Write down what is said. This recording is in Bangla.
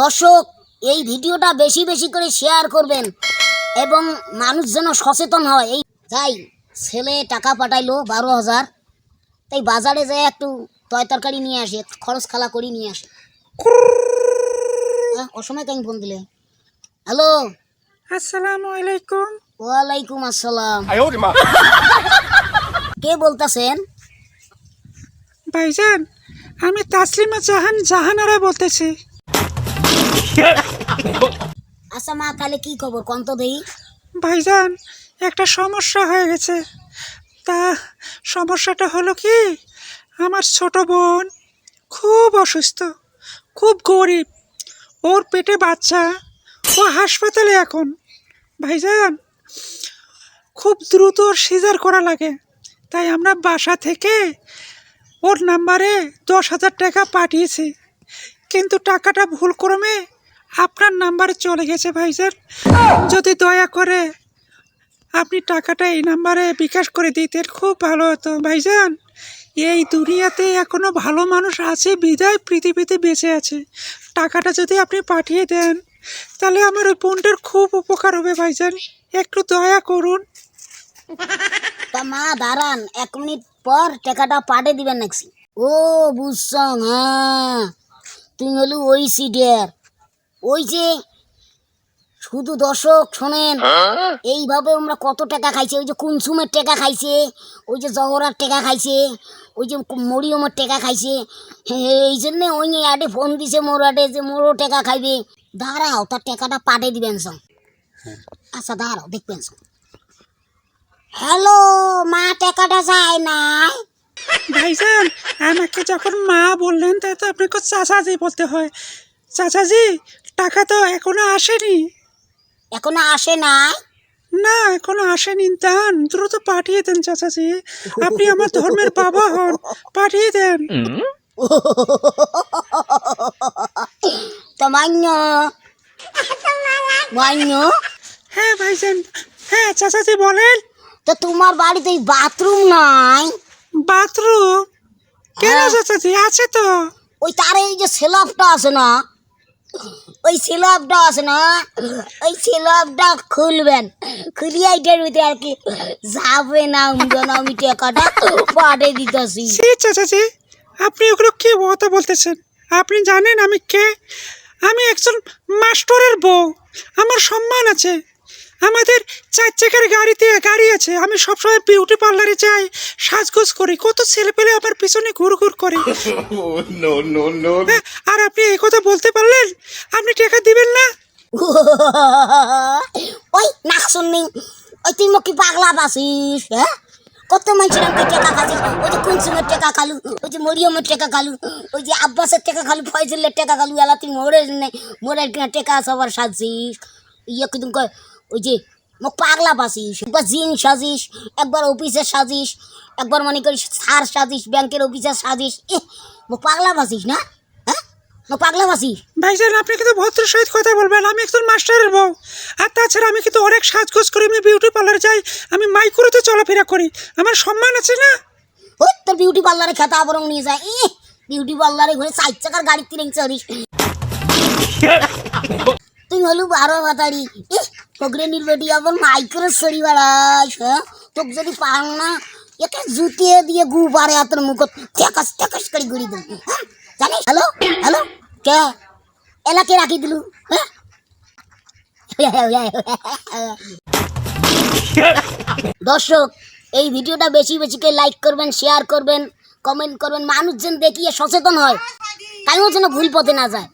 দর্শক এই ভিডিওটা বেশি বেশি করে শেয়ার করবেন এবং মানুষ যেন সচেতন হয়। এই তাই ছেলে টাকা পাঠাইলো 12,000, তাই বাজারে যায় একটু তরকারি নিয়ে আসে, খরচ খালা করি নিয়ে আসে। অসময় কেন ফোন দিলে? হ্যালো, আসসালামু আলাইকুম। ওয়ালাইকুম আসসালাম। কে বলতেছেন? ভাইজান, আমি তাসলিমা জাহানারা বলতেছি। আচ্ছা মা, তাহলে কি খবর কোন তো দেই? ভাইজান, একটা সমস্যা হয়ে গেছে। তা সমস্যাটা হলো কি, আমার ছোট বোন খুব অসুস্থ, খুব গরিব, ওর পেটে বাচ্চা, ও হাসপাতালে এখন। ভাইজান, খুব দ্রুত ওর সিজার করা লাগে, তাই আমরা বাসা থেকে ওর নাম্বারে 10,000 টাকা পাঠিয়েছি, কিন্তু টাকাটা ভুলক্রমে আপনার নাম্বারে চলে গেছে। ভাইজান, যদি দয়া করে আপনি টাকাটা এই নাম্বারে বিকাশ করে দিতেন খুব ভালো হতো। ভাইজান, এই দুনিয়াতে এখনো ভালো মানুষ আছে বিদায় পৃথিবীতে বেঁচে আছে। টাকাটা যদি আপনি পাঠিয়ে দেন তাহলে আমার ওই বোনটার খুব উপকার হবে। ভাইজান, একটু দয়া করুন। তা মা দাঁড়ান, 1 মিনিট পর টাকাটা পাঠিয়ে দিবেন নাকি? ও বুঝছং, হ্যাঁ তুমি হলো ওই সিডের, ওই যে শুধু দর্শক শোনেন, এইভাবে আমরা কত টাকা খাইছে। ওই যে কুনসুমের টাকা খাইছে, ওই যে জহরার টাকা খাইছে, ওই যে মরিয়মের টাকা খাইছে। এই জন্যে ওই অ্যাডে ফোন দিছে মোর অ্যাডে যে মোরও টাকা খাইবে। দাঁড়াও, তার টাকাটা পাঠিয়ে দিবেন সং। আচ্ছা দাঁড়াও, দেখবেন সং। হ্যালো মা, টাকাটা যায় নাই? ভাইজান, আমাকে যখন মা বললেন তাই তো আপনাকে চাচাজি বলতে হয়। চাচাজি, টাকা তো এখনো আসেনি। এখনো আসে নাই? না, এখনো আসেনি। দেন, দ্রুত পাঠিয়ে দেন চাচাজি, আপনি আমার ধর্মের বাবা হন, পাঠিয়ে দেন। তো মান্য মান্য। হ্যাঁ ভাইজান, হ্যাঁ চাচাজি বলেন। তো তোমার বাড়িতে বাথরুম নাই? বাথরুম কেন চাচাজি? আছে তো। ওই তারে এই যে সেলাপটা আছে না, ওই সেলাপটা আছে না, ওই সেলাপটা খুলবেন, খুলিয়ে এটার ভিতরে আর কি যাবে না। আমি টাকাটা পাঠিয়ে দিতেছি। চাচাজি, আপনি ওগুলো কি কথা বলতেছেন? আপনি জানেন আমি কে? আমি একজন মাস্টারের বউ, আমার সম্মান আছে, আমাদের 4 চাকার গাড়ি আছে। আমি সবসময় বিউটি পার্লারে যাই, সাজগোজ করি, কত ছেলে পেলে আমার পিছনে ঘুর করে। আর আপনি এই কথা বলতে পারলেন? আপনি টাকা দিবেন না? ওই না শুননি, ওই তুই কি পাগলা পাসিস? হ্যাঁ, কত মানুষের আমাকে টাকা খাচ্ছিস। ওই যে কুনসুমের টাকা খালু, ওই যে মরিয়মের টাকা খালু, ওই যে আব্বাসের টাকা খালু, ফয়জলের টাকা খালু, এলা তুই মোড়ের টাকা সবার সাজছিস। ইয়ে কিন্তু ওই যে মোক পাগলা পাসিস। একবার জিন সাজিস, একবার অফিসের সাজিস, একবার মনে করিস সার সাজিস, ব্যাংকের অফিসের সাজিস। মোক পাগলা পাসিস না? হ্যাঁ, মোক পাগলা পাসিস। ভাইজান, আপনি কিন্তু ভদ্র সহিত কথা বলবেন, আমি একজন মাস্টারের বউ। আর তাছাড়া আমি কিন্তু অনেক সাজগোজ করি, আমি বিউটি পার্লারে যাই, আমি মাইক্রোতে চলাফেরা করি, আমার সম্মান আছে না? ওই তোর বিউটি পার্লারে খেতা বরং নিয়ে যায়। বিউটি পার্লারে ঘুরে 4 চাকার গাড়ি কিনে চড়িস। তুই হলু 12 বাতাড়ি, পকড়ে নির্বেটি আবার মাইক্রো সরি বেড়াস। হ্যাঁ, তোকে যদি পার না একে জুতিয়ে দিয়ে গু পারে হাতের মুখ টেকাস টেকাস করে ঘুরি দেব। হ্যাঁ জানিস? হ্যালো হ্যালো, কে এলাকে রাখি দিলু? হ্যাঁ, দর্শক এই ভিডিওটা বেশি বেশি করে লাইক করবেন, শেয়ার করবেন, কমেন্ট করবেন, মানুষজন দেখিয়ে সচেতন হয়, তাইও যেন ভুল পথে না যায়।